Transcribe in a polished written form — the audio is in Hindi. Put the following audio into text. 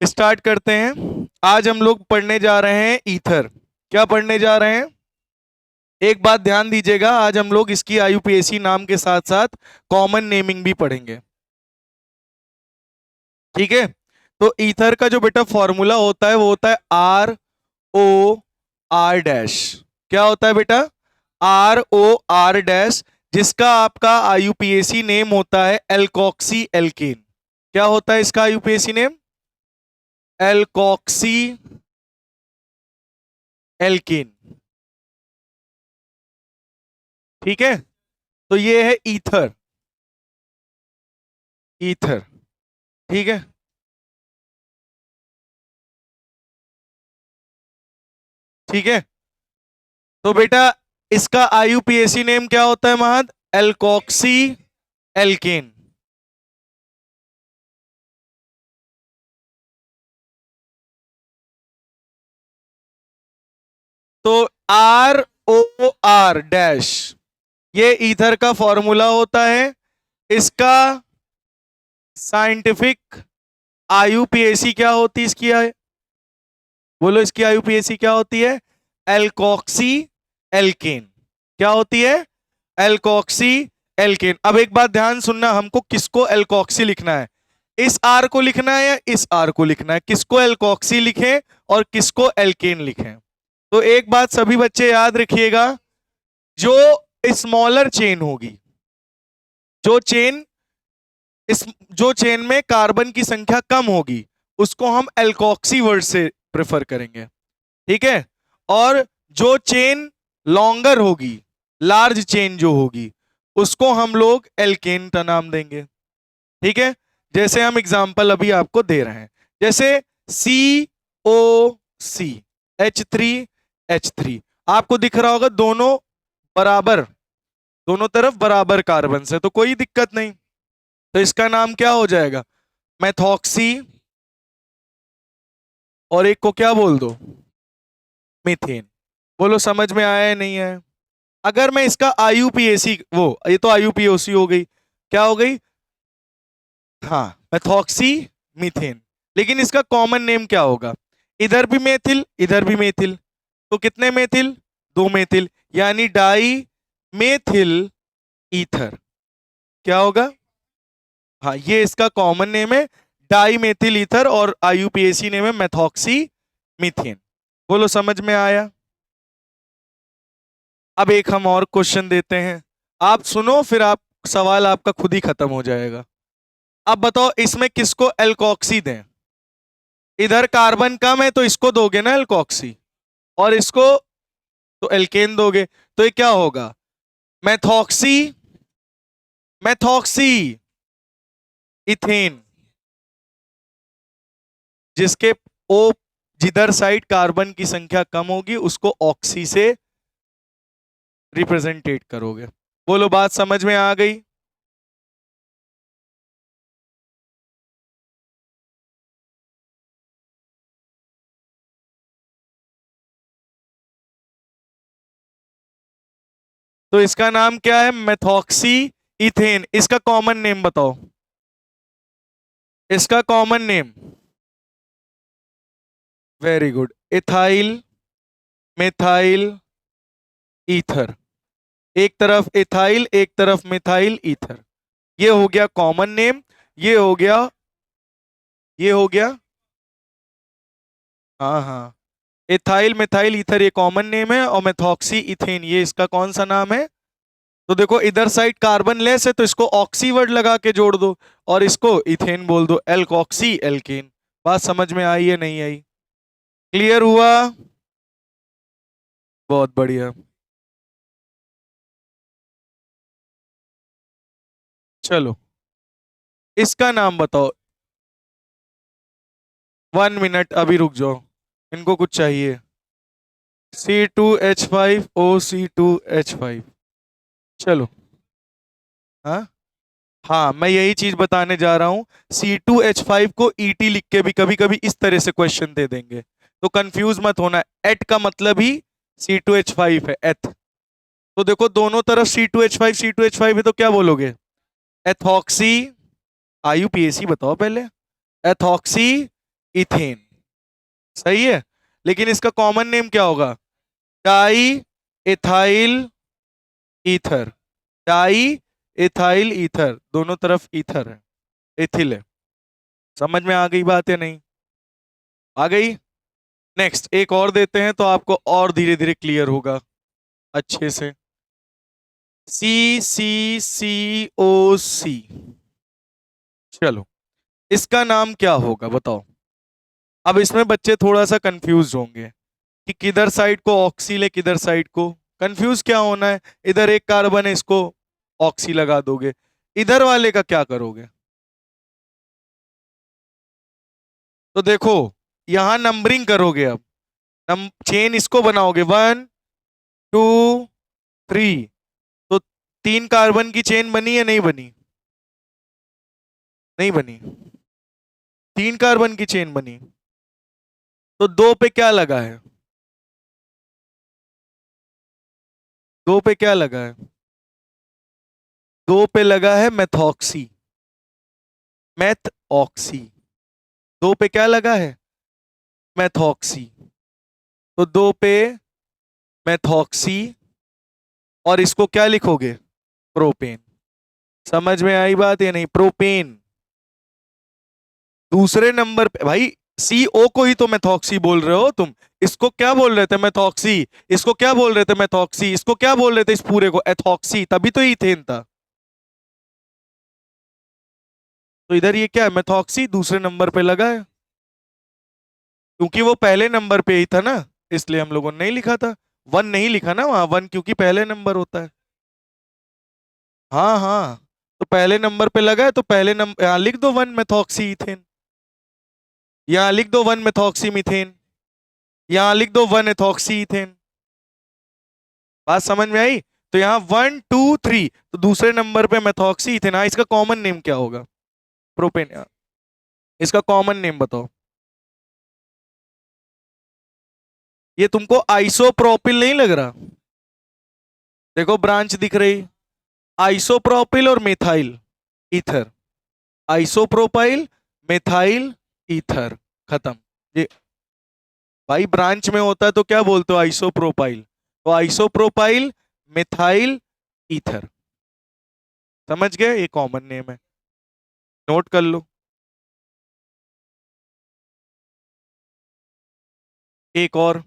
स्टार्ट करते हैं। आज हम लोग पढ़ने जा रहे हैं ईथर। क्या पढ़ने जा रहे हैं? एक बात ध्यान दीजिएगा, आज हम लोग इसकी आईयूपीएसी नाम के साथ साथ कॉमन नेमिंग भी पढ़ेंगे। ठीक है। तो ईथर का जो बेटा फॉर्मूला होता है वो होता है ROR-। क्या होता है बेटा? ROR-, जिसका आपका आईयूपीएसी नेम होता है एल्कोक्सी एल्केन। क्या होता है इसका आईयूपीएसी नेम? Alkoxy alkene. ठीक है। तो ये है ईथर। ईथर। ठीक है। ठीक है। तो बेटा इसका आईयूपीएसी नेम क्या होता है महद? Alkoxy alkane. तो ROR-, ये ईथर का फॉर्मूला होता है। इसका साइंटिफिक आईयूपीएसी क्या होती है इसकी बोलो, इसकी आईयूपीएसी क्या होती है? Alkoxy alkane. क्या होती है? Alkoxy alkane. अब एक बात ध्यान सुनना, हमको किसको एल्कोक्सी लिखना है? इस आर को लिखना है या इस आर को लिखना है? किसको एल्कोक्सी लिखें और किसको एल्केन लिखें? तो एक बात सभी बच्चे याद रखिएगा, जो स्मॉलर चेन होगी, जो चेन इस जो चेन में कार्बन की संख्या कम होगी, उसको हम एल्कोक्सी वर्ड से प्रेफर करेंगे। ठीक है। और जो चेन लॉन्गर होगी, लार्ज चेन जो होगी, उसको हम लोग एल्केन का नाम देंगे। ठीक है। जैसे हम एग्जांपल अभी आपको दे रहे हैं, जैसे COC H3H3, आपको दिख रहा होगा दोनों बराबर, दोनों तरफ बराबर कार्बन से, तो कोई दिक्कत नहीं। तो इसका नाम क्या हो जाएगा? मेथॉक्सी, और एक को क्या बोल दो? मीथेन। बोलो समझ में आया या नहीं आया? अगर मैं इसका आईयूपीएसी, ये तो आईयूपीओसी हो गई, क्या हो गई? हाँ, मेथॉक्सी मीथेन। लेकिन इसका कॉमन नेम क्या होगा? इधर भी मेथिल, इधर भी मेथिल, तो कितने मेथिल? 2 मेथिल, यानी डाई मेथिल ईथर। क्या होगा? हाँ, ये इसका कॉमन नेम है, डाई मेथिल ईथर, और आईयूपीएसी नेम है मेथॉक्सी मीथेन। बोलो समझ में आया? अब एक हम और क्वेश्चन देते हैं, आप सुनो, फिर आप सवाल आपका खुद ही खत्म हो जाएगा। अब बताओ इसमें किसको एल्कोक्सी दें? इधर कार्बन कम है तो इसको दोगे ना एल्कोक्सी, और इसको तो एल्केन दोगे, तो ये क्या होगा? मेथॉक्सी मेथॉक्सी इथेन, जिसके ओ जिधर साइड कार्बन की संख्या कम होगी उसको ऑक्सी से रिप्रेजेंटेट करोगे। बोलो बात समझ में आ गई? तो इसका नाम क्या है? Methoxy ethane. इसका कॉमन नेम बताओ, इसका common name. Very good, ethyl methyl ether. एक तरफ इथाइल, एक तरफ मिथाइल ईथर, ये हो गया कॉमन नेम। ये हो गया, ये हो गया, हाँ हाँ, इथाइल मिथाइल ईथर ये कॉमन नेम है, और मेथॉक्सी इथेन ये इसका कौन सा नाम है? तो देखो इधर साइड कार्बन लेस है तो इसको ऑक्सी वर्ड लगा के जोड़ दो, और इसको इथेन बोल दो, एल्कोक्सी एल्केन। बात समझ में आई है नहीं आई? क्लियर हुआ? बहुत बढ़िया। चलो इसका नाम बताओ। 1 मिनट, अभी रुक जाओ, इनको कुछ चाहिए। C2H5O, C2H5। चलो। हाँ हाँ, मैं यही चीज बताने जा रहा हूं। C2H5 को ET लिख के भी कभी कभी इस तरह से क्वेश्चन दे देंगे, तो कंफ्यूज मत होना। एट का मतलब ही C2H5 है, एथ। तो देखो दोनों तरफ C2H5 है, तो क्या बोलोगे? एथॉक्सी, आईयूपीएसी बताओ पहले। Ethoxy ethane. सही है, लेकिन इसका कॉमन नेम क्या होगा? Di ethyl ether. Di ethyl ether, दोनों तरफ ईथर है, एथिल है। समझ में आ गई बात या नहीं? आ गई। नेक्स्ट एक और देते हैं तो आपको और धीरे धीरे क्लियर होगा अच्छे से। CCCO3। चलो, इसका नाम क्या होगा बताओ। अब इसमें बच्चे थोड़ा सा कंफ्यूज होंगे कि किधर साइड को ऑक्सी ले, किधर साइड को। कंफ्यूज क्या होना है, इधर एक कार्बन है, इसको ऑक्सी लगा दोगे, इधर वाले का क्या करोगे? तो देखो, यहां नंबरिंग करोगे। अब चेन इसको बनाओगे 1 2 3, तो 3 कार्बन की चेन बनी या नहीं बनी? नहीं बनी। 3 कार्बन की चेन बनी, तो 2 पे क्या लगा है? 2 पे क्या लगा है? 2 पे लगा है मेथॉक्सी। Math oxy. 2 पे क्या लगा है? मेथॉक्सी। तो 2 पे मेथॉक्सी, और इसको क्या लिखोगे? प्रोपेन। समझ में आई बात या नहीं? प्रोपेन। दूसरे नंबर पे भाई, CO को ही तो मेथॉक्सी बोल रहे हो तुम। इसको क्या बोल रहे थे? मेथॉक्सी। इसको क्या बोल रहे थे? मेथॉक्सी। इसको क्या बोल रहे थे? इस पूरे को एथॉक्सी, तभी तो इथेन था। तो इधर ये क्या है? मेथॉक्सी दूसरे नंबर पे लगा है, क्योंकि वो पहले नंबर पे ही था ना, इसलिए हम लोगों ने नहीं लिखा था। 1 नहीं लिखा ना वहां, 1 क्योंकि पहले नंबर होता है। हाँ हाँ, तो पहले नंबर पे लगा है, तो पहले नंबर यहाँ लिख दो 1 मेथॉक्सी इथेन। यहाँ लिख दो 1 मेथॉक्सी मीथेन। यहाँ लिख दो 1 एथॉक्सी इथेन। बात समझ में आई? तो यहाँ 1 2 3, तो दूसरे नंबर पे मेथॉक्सी इथेन। हाँ, इसका कॉमन नेम क्या होगा? प्रोपेन। इसका कॉमन नेम बताओ। ये तुमको आइसोप्रोपिल नहीं लग रहा? देखो ब्रांच दिख रही, आइसोप्रोपिल और methyl ether. Isopropyl, methyl ether, खत्म। ये भाई ब्रांच में होता है तो क्या बोलते हो? आइसोप्रोपाइल। तो आइसोप्रोपाइल मेथाइल ईथर। समझ गए? ये कॉमन नेम है, नोट कर लो। एक और